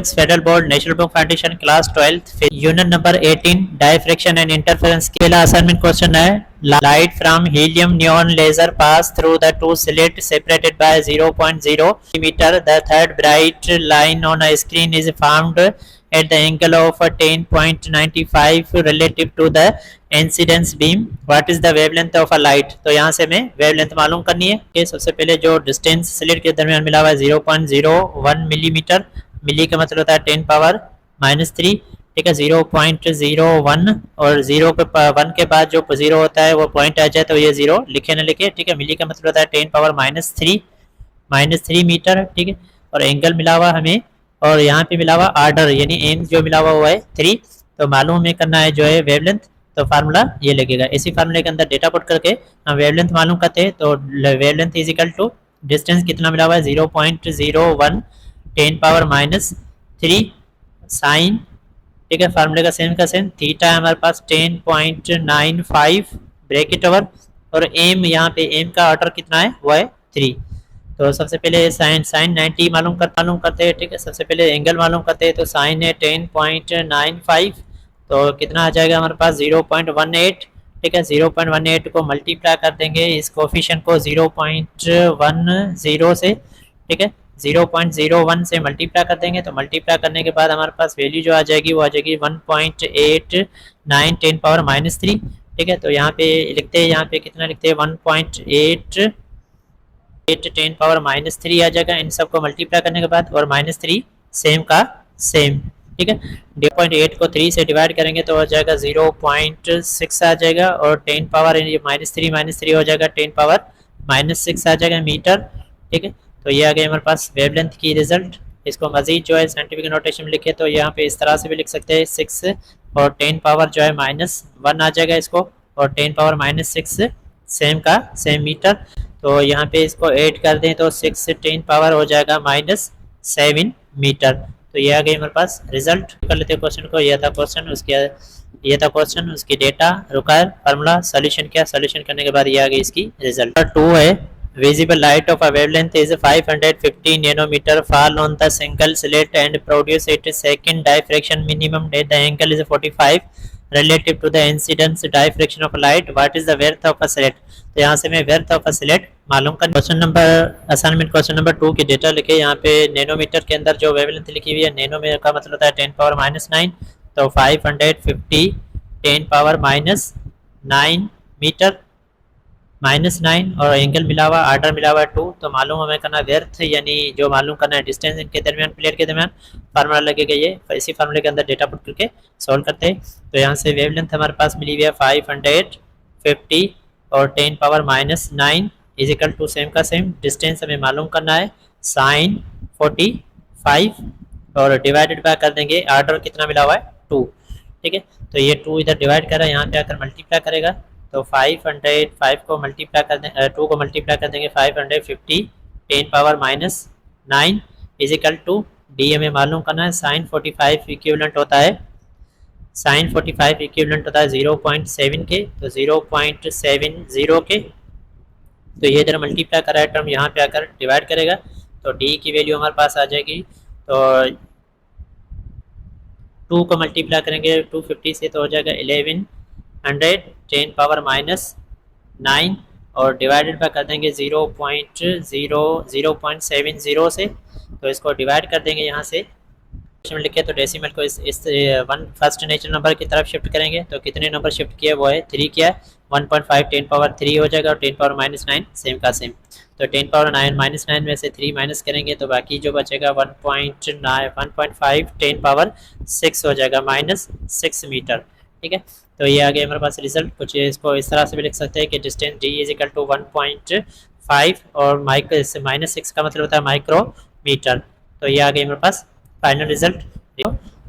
6 Federal Board National Book Foundation class 12 unit number 18 diffraction and interference के पहला assignment question है light from helium neon laser pass through the two slit separated by 0.0 metre the third bright line on a screen is found at the angle of 10.95 relative to the incidence beam. What is the wavelength of a light? तो यहाँ से हमें wavelength मालूम करनी है कि सबसे पहले जो डिस्टेंस स्लिट के दरमियान मिला हुआ है 0.01 मिलीमीटर, मिली का मतलब होता है 10 पावर -3, ठीक है 0.01 और 0 पे 1 के बाद जो 0 होता है वो पॉइंट आ जाए तो ये 0 लिखे ना लिखे, ठीक है। मिली का मतलब होता है 10 पावर -3 मीटर, ठीक है। और एंगल मिला हुआ हमें और यहाँ पे मिला हुआ आर्डर यानी एम जो मिला हुआ है 3, तो मालूम हमें करना है जो है वेवलेंथ, तो फार्मूला ये लगेगा। इसी फार्मूले के अंदर डेटा पुट करके हम वेवलेंथ मालूम करते हैं, तो wavelength is equal to distance कितना मिला हुआ है 0.01 10 पावर -3 साइन, ठीक है। फार्मूले का सेम थीटा है हमारे पास 10.95 ब्रैकेट ओवर और एम यहाँ पे एम का ऑर्डर कितना है वो है 3। तो सबसे पहले साइन 90 मालूम करते हैं, ठीक है। सबसे पहले एंगल मालूम करते हैं, तो साइन है 10.95, तो कितना आ जाएगा हमारे पास 0.18, ठीक है। 0.18 को मल्टीप्लाई कर देंगे इस कोफिशिएंट को 0.10 से, ठीक है 0.01 से मल्टीप्लाई कर देंगे, तो मल्टीप्लाई करने के बाद हमारे पास वैल्यू जो आ जाएगी वो आ जाएगी 1.89 10 पावर -3, ठीक है। तो यहाँ पे लिखते हैं, यहाँ पे कितना लिखते हैं 1.8 10 पावर -3 आ जाएगा इन सबको मल्टीप्लाई करने के बाद, और -3 सेम का सेम, ठीक है। 0.8 को 3 से डिवाइड करेंगे तो हो जाएगा 0.6 आ जाएगा, और 10 पावर -3 हो जाएगा 10 पावर -6 आ जाएगा मीटर, ठीक है। तो ये आ गया हमारे पास वेवलेंथ की रिजल्ट। इसको मजीद जो है साइंटिफिक नोटेशन में लिखे तो यहाँ पे इस तरह से भी लिख सकते हैं 6 और 10 पावर जो है -1 आ जाएगा इसको, और 10 पावर -6 सेम का सेम मीटर। तो यहाँ पे इसको ऐड कर दें तो 6 से 10 पावर हो जाएगा -7 मीटर। तो ये आ गई हमारे पास रिजल्ट। कर लेते हैं क्वेश्चन को। ये था क्वेश्चन, उसकी डेटा रिक्वायर फार्मूला सॉल्यूशन किया, सॉल्यूशन करने के बाद ये आ गई इसकी रिजल्ट। 2 है visible light of a wavelength is 550 nanometer fall on the single slit and produce its second diffraction minimum at the angle is 45 relative to the incidence diffraction of light. What is the width of a slit? तो यहाँ से मैं width of a slit मालूम कर। Question number assignment question number 2 की data लिखे, यहाँ पे नैनोमीटर के अंदर जो वेवलेंथ लिखी हुई है, नैनोमीटर का मतलब होता है 10 पावर -9, तो 550 10 पावर -9 मीटर -9, और एंगल मिला हुआ आर्डर मिला हुआ है 2, तो मालूम हमें करना व्यर्थ यानी जो मालूम करना है डिस्टेंस इनके दरमियान प्लेट के दरमियान, फार्मूला लगेगा ये। इसी फार्मूले के अंदर डेटा पुट करके सॉल्व करते हैं। तो यहाँ से वेवलेंथ हमारे पास मिली हुई है 550 और 10 power -9 is equal to same का सेम, डिस्टेंस हमें मालूम करना है साइन 45 और डिवाइडेड बाय कर देंगे आर्डर कितना मिला हुआ है 2, ठीक है। तो ये 2 इधर डिवाइड कर रहा है, यहाँ पे आकर मल्टीप्लाई करेगा, तो 505 को मल्टीप्लाई कर देंगे 2 को मल्टीप्लाई कर देंगे 550 10 power -9 is equal to D हमें मालूम करना है साइन 45 इक्विवेलेंट होता है 0.7 के, तो 0.70 के, तो ये इधर मल्टीप्लाई कर रहा है टर्म यहाँ पे आकर डिवाइड करेगा, तो डी की वैल्यू हमारे पास आ जाएगी, तो 2 को मल्टीप्लाई करेंगे 250 से तो हो जाएगा 1100 10 पावर -9 और डिवाइडेड बाय कर देंगे 0.70 से, तो इसको डिवाइड कर देंगे यहाँ से लिखे, तो डेसिमल को इस फर्स्ट नेचुरल नंबर की तरफ शिफ्ट करेंगे, तो कितने नंबर शिफ्ट किया वो है 3 किया, 1.5 10 पावर 3 हो जाएगा, और 10 पावर -9 सेम का सेम, तो 10 पावर -9 में से 3 माइनस करेंगे तो बाकी जो बचेगा 1.5 10 पावर 6 हो जाएगा -6 मीटर, ठीक है। तो ये आ गया हमारे पास रिजल्ट। कुछ इसको इस तरह से भी लिख सकते हैं कि distance D is equal to 1.5 और -6 का मतलब होता है माइक्रोमीटर। तो ये आ गई हमारे पास फाइनल रिजल्ट।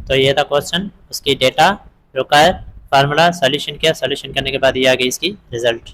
तो ये था क्वेश्चन, उसकी डेटा रिक्वायर फार्मूला सॉल्यूशन किया, सॉल्यूशन करने के बाद ये आ गई इसकी रिजल्ट।